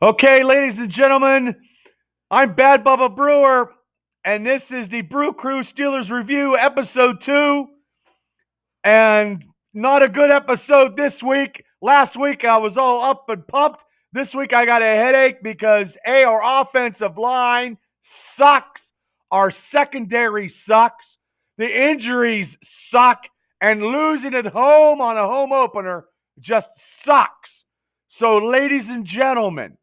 Okay, ladies and gentlemen, I'm Bad Bubba Brewer, and this is the BrewCrew Steelers Review, Episode 2. And not a good episode this week. Last week, I was all up and pumped. This week, I got a headache because our offensive line sucks. Our secondary sucks. The injuries suck. And losing at home on a home opener just sucks. So, ladies and gentlemen,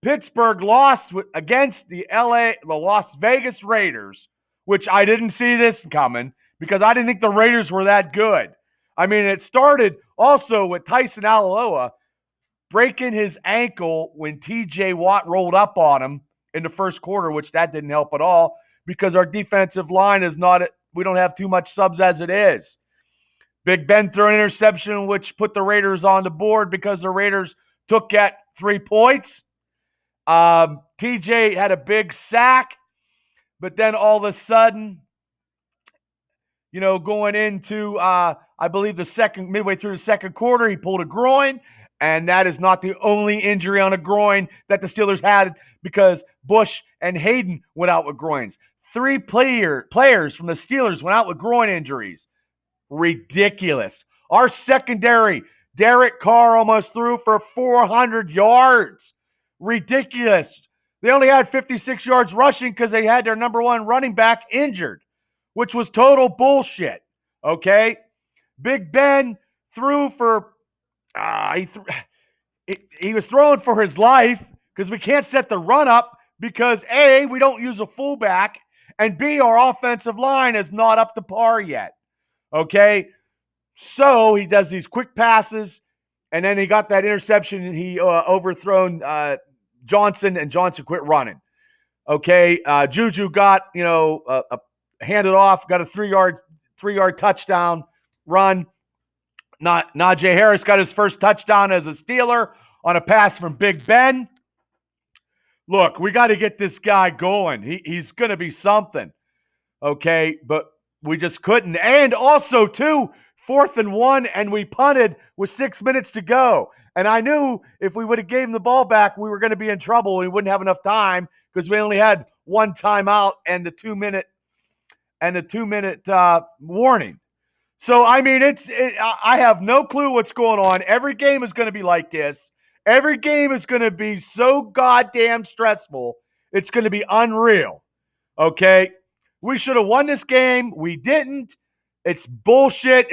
Pittsburgh lost against the Las Vegas Raiders, which I didn't see this coming because I didn't think the Raiders were that good. I mean, it started also with Tyson Alaloa breaking his ankle when TJ Watt rolled up on him in the first quarter, which that didn't help at all because our defensive line is not, we don't have too much subs as it is. Big Ben threw an interception, which put the Raiders on the board because the Raiders took at 3 points. TJ had a big sack, but then all of a sudden, going into, I believe midway through the second quarter, he pulled a groin, and that is not the only injury on a groin that the Steelers had because Bush and Hayden went out with groins. Three players from the Steelers went out with groin injuries. Ridiculous. Our secondary, Derek Carr almost threw for 400 yards. Ridiculous. They only had 56 yards rushing because they had their number one running back injured, which was total bullshit. Okay? Big Ben threw for, he was throwing for his life because we can't set the run up because A, we don't use a fullback, and B, our offensive line is not up to par yet. Okay? So he does these quick passes, and then he got that interception, and he overthrown Johnson, and Johnson quit running. Okay, Juju got handed off, got a 3-yard touchdown run. Najee Harris got his first touchdown as a Steeler on a pass from Big Ben. Look, we got to get this guy going. He's going to be something. Okay, but we just couldn't. And also, too, 4th and 1, and we punted with 6 minutes to go. And I knew if we would have gave him the ball back, we were going to be in trouble. We wouldn't have enough time because we only had one timeout and the 2-minute warning. So I mean, I have no clue what's going on. Every game is going to be like this. Every game is going to be so goddamn stressful. It's going to be unreal. Okay. We should have won this game. We didn't. It's bullshit.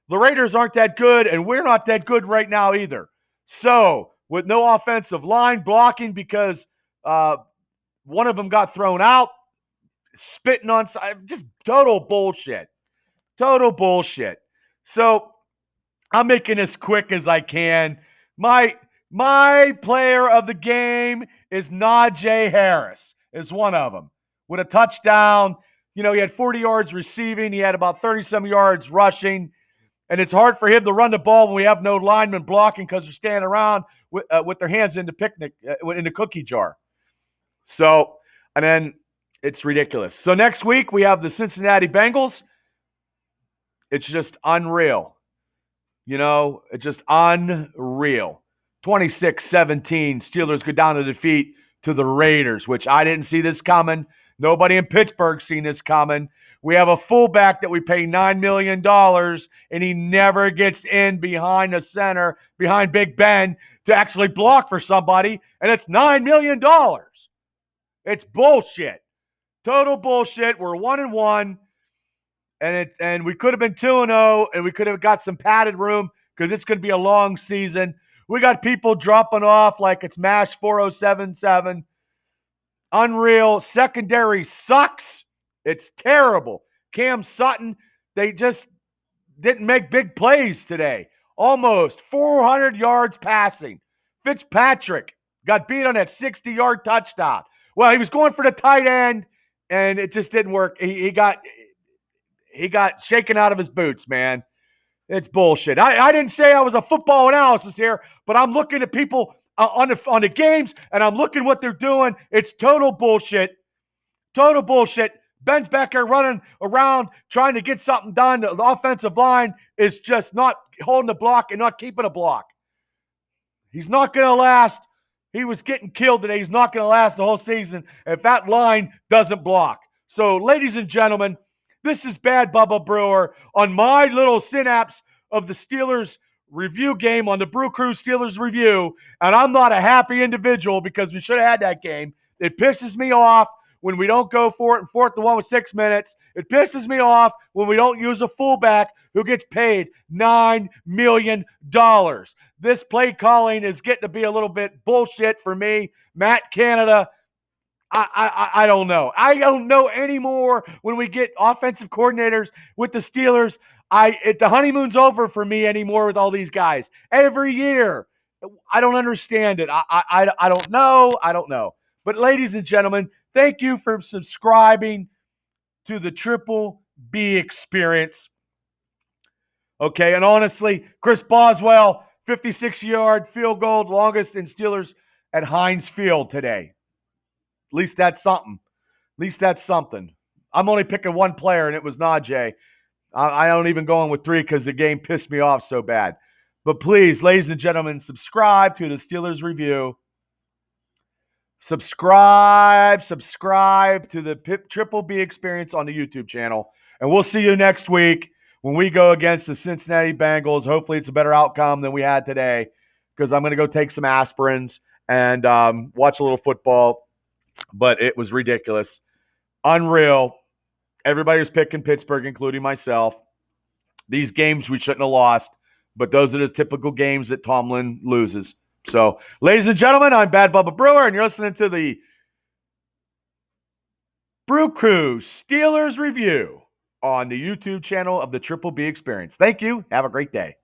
The Raiders aren't that good, and we're not that good right now either. So, with no offensive line blocking because one of them got thrown out, spitting on side, just total bullshit. Total bullshit. So, I'm making this quick as I can. My player of the game is Najee Harris, is one of them. With a touchdown, he had 40 yards receiving. He had about 30-some yards rushing. And it's hard for him to run the ball when we have no linemen blocking because they're standing around with their hands in the cookie jar. So, and then it's ridiculous. So next week we have the Cincinnati Bengals. It's just unreal. It's just unreal. 26-17, Steelers go down to defeat to the Raiders, which I didn't see this coming. Nobody in Pittsburgh seen this coming. We have a fullback that we pay $9 million, and he never gets in behind the center, behind Big Ben, to actually block for somebody, and it's $9 million. It's bullshit. Total bullshit. We're 1-1. And we could have been 2-0, and we could have got some padded room because it's going to be a long season. We got people dropping off like it's MASH 4077. Unreal. Secondary sucks. It's terrible. Cam Sutton, they just didn't make big plays today. Almost 400 yards passing. Fitzpatrick got beat on that 60-yard touchdown. Well, he was going for the tight end, and it just didn't work. He got shaken out of his boots, man. It's bullshit. I didn't say I was a football analysis here, but I'm looking at people on the games, and I'm looking what they're doing. It's total bullshit. Total bullshit. Ben's back there running around trying to get something done. The offensive line is just not holding the block and not keeping a block. He's not going to last. He was getting killed today. He's not going to last the whole season if that line doesn't block. So, ladies and gentlemen, this is Bad Bubba Brewer on my little synapse of the Steelers review game on the BrewCrew Steelers review. And I'm not a happy individual because we should have had that game. It pisses me off when we don't go for it in 4th and 1 with 6 minutes. It pisses me off when we don't use a fullback who gets paid $9 million. This play calling is getting to be a little bit bullshit for me. Matt Canada, I don't know. I don't know anymore when we get offensive coordinators with the Steelers. The honeymoon's over for me anymore with all these guys. Every year. I don't understand it. I don't know. I don't know. But ladies and gentlemen, thank you for subscribing to the Triple B experience. Okay, and honestly, Chris Boswell, 56-yard field goal, longest in Steelers at Heinz Field today. At least that's something. At least that's something. I'm only picking one player, and it was Najee. I don't even go in with 3 because the game pissed me off so bad. But please, ladies and gentlemen, subscribe to the Steelers Review. Subscribe to the Triple B experience on the YouTube channel. And we'll see you next week when we go against the Cincinnati Bengals. Hopefully it's a better outcome than we had today because I'm going to go take some aspirins and watch a little football. But it was ridiculous. Unreal. Everybody was picking Pittsburgh, including myself. These games we shouldn't have lost, but those are the typical games that Tomlin loses. So, ladies and gentlemen, I'm Bad Bubba Brewer, and you're listening to the BrewCrew Steelers Review on the YouTube channel of the Triple B Experience. Thank you. Have a great day.